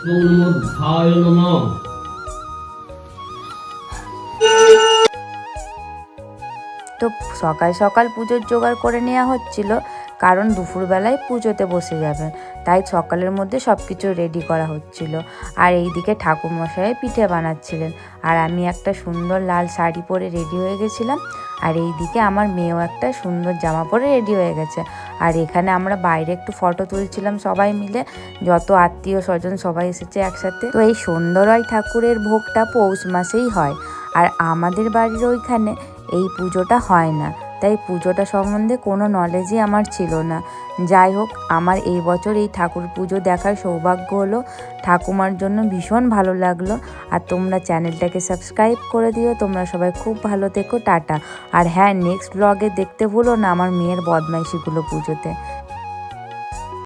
বুদ্ধায় নমঃ। তো সকাল সকাল পুজোর জোগাড় করে নেওয়া হচ্ছিল, কারণ দুপুরবেলায় পুজোতে বসে যাবেন, তাই সকালের মধ্যে সব কিছু রেডি করা হচ্ছিল। আর এইদিকে ঠাকুরমশাই পিঠে বানাচ্ছিলেন, আর আমি একটা সুন্দর লাল শাড়ি পরে রেডি হয়ে গেছিলাম। আর এইদিকে আমার মেয়েও একটা সুন্দর জামা পরে রেডি হয়ে গেছে। আর এখানে আমরা বাইরে একটু ফটো তুলছিলাম সবাই মিলে, যত আত্মীয় স্বজন সবাই এসেছে একসাথে। তো এই সুন্দরই ঠাকুরের ভোগটা পৌষ মাসেই হয়, আর আমাদের বাড়ির ওইখানে এই পুজোটা হয় না, তাই পুজোটা সম্বন্ধে কোনো নলেজই আমার ছিল না। যাই হোক, আমার এই বছর এই ঠাকুর পুজো দেখার সৌভাগ্য হলো, ঠাকুমার জন্য ভীষণ ভালো লাগলো। আর তোমরা চ্যানেলটাকে সাবস্ক্রাইব করে দিও। তোমরা সবাই খুব ভালো থেকো, টাটা। আর হ্যাঁ, নেক্সট ব্লগে দেখতে ভুলো না আমার মেয়ের বদমাইশিগুলো পুজোতে।